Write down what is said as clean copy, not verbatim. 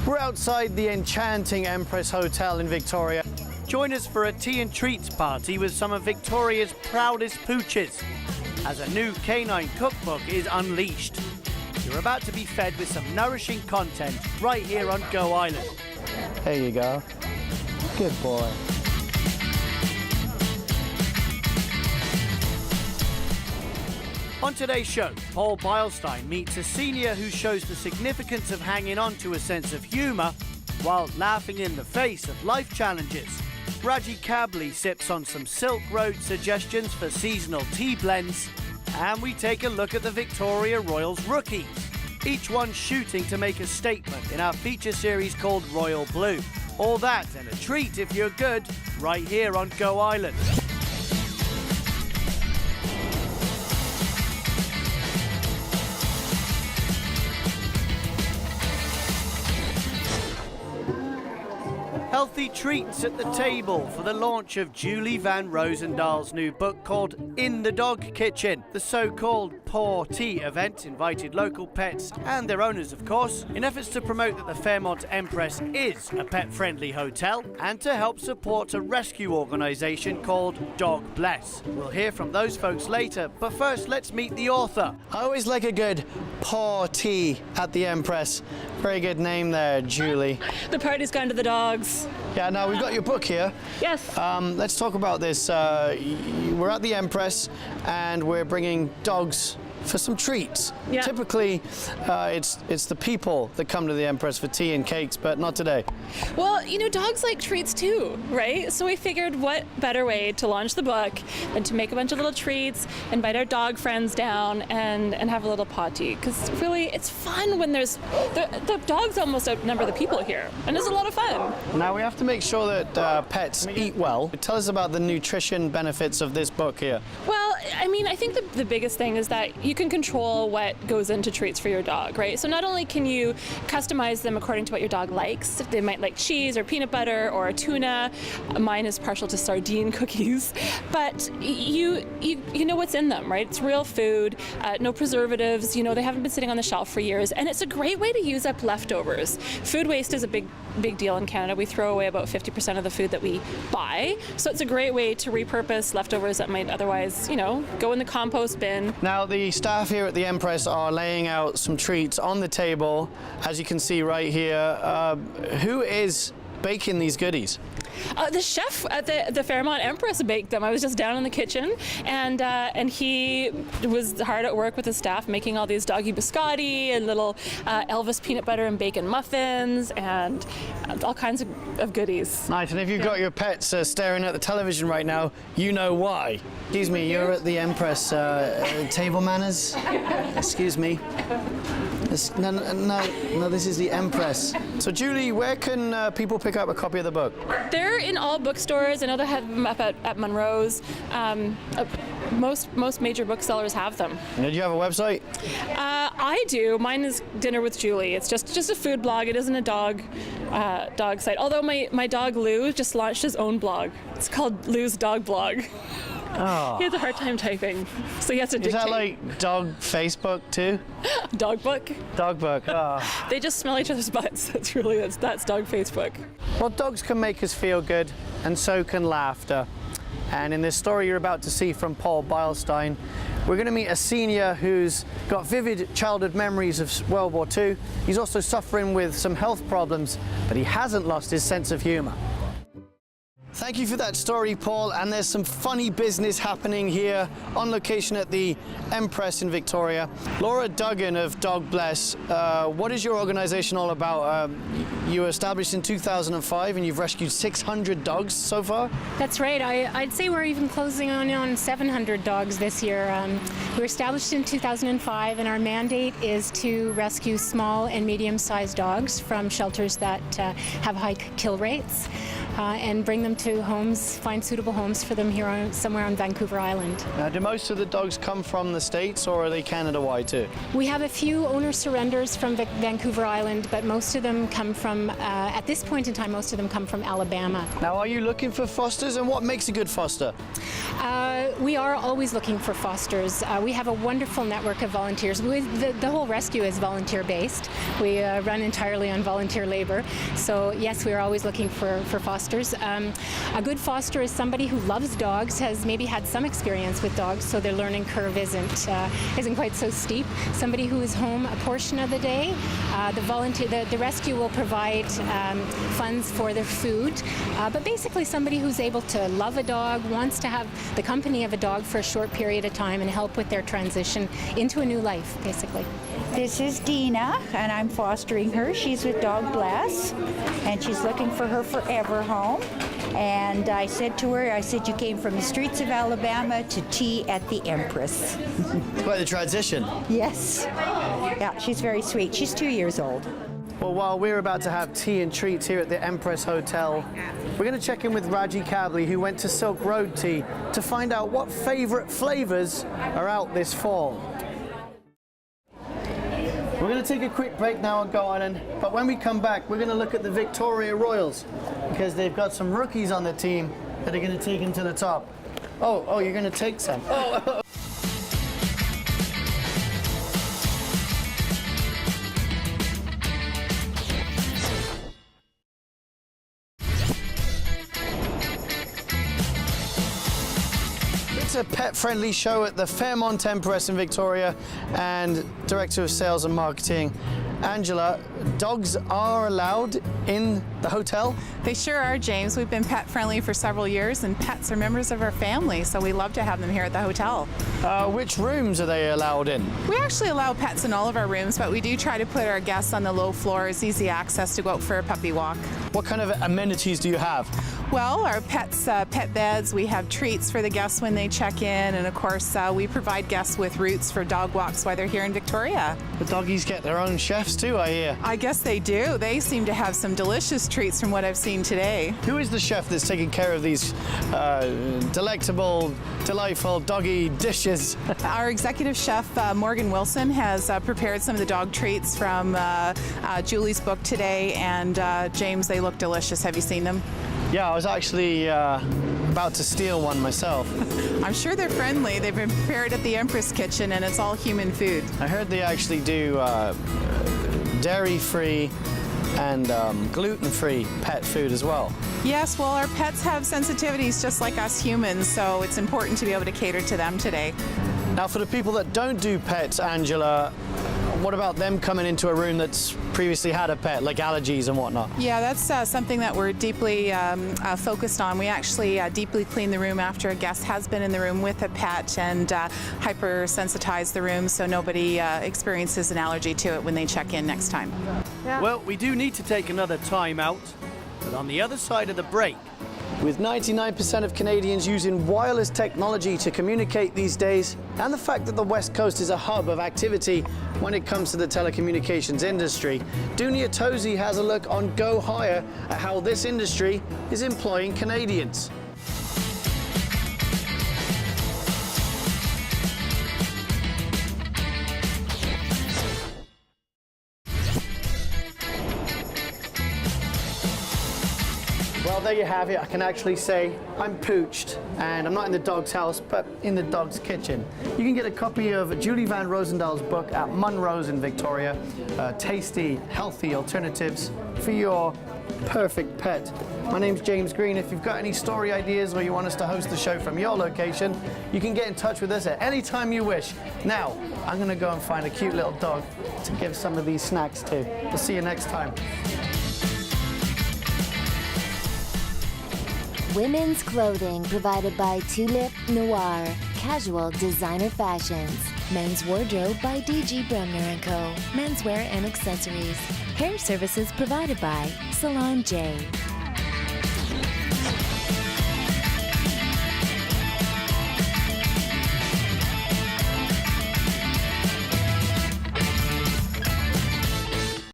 We're outside the enchanting Empress Hotel in Victoria. Join us for a tea and treats party with some of Victoria's proudest pooches as a new canine cookbook is unleashed. You're about to be fed with some nourishing content right here on Go Island. There you go. Good boy. On today's show, Paul Beilstein meets a senior who shows the significance of hanging on to a sense of humour while laughing in the face of life challenges. Raji Kabli sips on some Silk Road suggestions for seasonal tea blends, and we take a look at the Victoria Royals rookies, each one shooting to make a statement in our feature series called Royal Blue. All that and a treat if you're good, right here on Go Island. Healthy treats at the table for the launch of Julie Van Rodendaal's new book called In the Dog Kitchen. The so-called Paw Tea event invited local pets and their owners, of course, in efforts to promote that the Fairmont Empress is a pet-friendly hotel and to help support a rescue organisation called Dog Bless. We'll hear from those folks later, but first let's meet the author. I always like a good paw tea at the Empress. Very good name there, Julie. The party's gone to the dogs. Yeah, now we've got your book here. Yes. Let's talk about this. We're at the Empress and we're bringing dogs for some treats. Yeah. Typically, it's the people that come to the Empress for tea and cakes, but not today. Well, you know, dogs like treats too, right? So we figured what better way to launch the book than to make a bunch of little treats, invite our dog friends down, and have a little potty. Because really, it's fun when there's... The dogs almost outnumber the people here, and it's a lot of fun. Now, we have to make sure that pets eat well. Tell us about the nutrition benefits of this book here. Well, I mean, I think the biggest thing is that you can control what goes into treats for your dog, right? So not only can you customize them according to what your dog likes, they might like cheese or peanut butter or tuna. Mine is partial to sardine cookies, but you know what's in them, right? It's real food, no preservatives. You know, they haven't been sitting on the shelf for years, and it's a great way to use up leftovers. Food waste is a big deal in Canada. We throw away about 50% of the food that we buy, so it's a great way to repurpose leftovers that might otherwise, you know, go in the compost bin. Now, the staff here at the Empress are laying out some treats on the table, as you can see right here. Who is baking these goodies? The chef at the Fairmont Empress baked them. I was just down in the kitchen, and he was hard at work with his staff making all these doggy biscotti and little Elvis peanut butter and bacon muffins and all kinds of goodies. Nice, and if you've got your pets staring at the television right now, you know why. Excuse me, you're at the Empress. Table manners? Excuse me. No, this is the Empress. So, Julie, where can people pick up a copy of the book? They're in all bookstores. I know they have them up at Monroe's. Most major booksellers have them. Do you have a website? I do. Mine is Dinner with Julie. It's just a food blog. It isn't a dog site. Although my dog Lou just launched his own blog. It's called Lou's Dog Blog. Oh. He has a hard time typing, so he has to dictate. Is that like dog Facebook too? Dog book? Dog book, oh. They just smell each other's butts. That's dog Facebook. Well, dogs can make us feel good, and so can laughter. And in this story you're about to see from Paul Beilstein, we're going to meet a senior who's got vivid childhood memories of World War II. He's also suffering with some health problems, but he hasn't lost his sense of humour. Thank you for that story, Paul, and there's some funny business happening here on location at the Empress in Victoria. Laura Duggan of Dog Bless, what is your organisation all about? You were established in 2005 and you've rescued 600 dogs so far? That's right. I'd say we're even closing on 700 dogs this year. We were established in 2005 and our mandate is to rescue small and medium-sized dogs from shelters that have high kill rates. and bring them to homes, find suitable homes for them here somewhere on Vancouver Island. Now, do most of the dogs come from the States, or are they Canada-wide too? We have a few owner surrenders from Vancouver Island, but most of them come from, at this point in time, most of them come from Alabama. Now, are you looking for fosters, and what makes a good foster? We are always looking for fosters. We have a wonderful network of volunteers. The whole rescue is volunteer-based. We run entirely on volunteer labor. So yes, we are always looking for fosters. A good foster is somebody who loves dogs, has maybe had some experience with dogs, so their learning curve isn't quite so steep. Somebody who is home a portion of the day. The rescue will provide funds for their food, but basically somebody who's able to love a dog, wants to have the company of a dog for a short period of time and help with their transition into a new life, basically. This is Dina, and I'm fostering her. She's with Dog Bless, and she's looking for her forever home. And I said to her, you came from the streets of Alabama to tea at the Empress. Quite the transition. Yes. Yeah, she's very sweet. She's 2 years old. Well, while we're about to have tea and treats here at the Empress Hotel, we're going to check in with Raji Kabli, who went to Silk Road Tea, to find out what favorite flavors are out this fall. We're going to take a quick break now on Go Island, but when we come back, we're going to look at the Victoria Royals, because they've got some rookies on the team that are going to take them to the top. Oh, you're going to take some. Oh. It's a pet-friendly show at the Fairmont Empress in Victoria, and Director of Sales and Marketing, Angela, dogs are allowed in the hotel? They sure are, James. We've been pet-friendly for several years, and pets are members of our family, so we love to have them here at the hotel. Which rooms are they allowed in? We actually allow pets in all of our rooms, but we do try to put our guests on the low floors, easy access to go out for a puppy walk. What kind of amenities do you have? Well, our pets, pet beds, we have treats for the guests when they check in, and of course we provide guests with routes for dog walks while they're here in Victoria. The doggies get their own chefs too, I hear. I guess they do. They seem to have some delicious treats from what I've seen today. Who is the chef that's taking care of these delectable, delightful doggy dishes? Our executive chef, Morgan Wilson, has prepared some of the dog treats from Julie's book today, and James, they look delicious. Have you seen them? Yeah, I was actually about to steal one myself. I'm sure they're friendly. They've been prepared at the Empress Kitchen, and it's all human food. I heard they actually do dairy-free and gluten-free pet food as well. Yes, well, our pets have sensitivities just like us humans, so it's important to be able to cater to them today. Now, for the people that don't do pets, Angela, what about them coming into a room that's previously had a pet, like allergies and whatnot? Yeah, that's something that we're deeply focused on. We actually deeply clean the room after a guest has been in the room with a pet, and hypersensitize the room so nobody experiences an allergy to it when they check in next time. Yeah. Well, we do need to take another time out, but on the other side of the break, with 99% of Canadians using wireless technology to communicate these days, and the fact that the West Coast is a hub of activity when it comes to the telecommunications industry, Dunia Tosi has a look on Go Hire at how this industry is employing Canadians. Well, there you have it. I can actually say I'm pooched, and I'm not in the dog's house, but in the dog's kitchen. You can get a copy of Julie Van Rodendaal's book at Munro's in Victoria. Tasty, healthy alternatives for your perfect pet. My name's James Green. If you've got any story ideas or you want us to host the show from your location, you can get in touch with us at any time you wish. Now, I'm going to go and find a cute little dog to give some of these snacks to. We'll see you next time. Women's clothing provided by Tulip Noir. Casual designer fashions. Men's wardrobe by DG Bremner & Co. Menswear and accessories. Hair services provided by Salon J.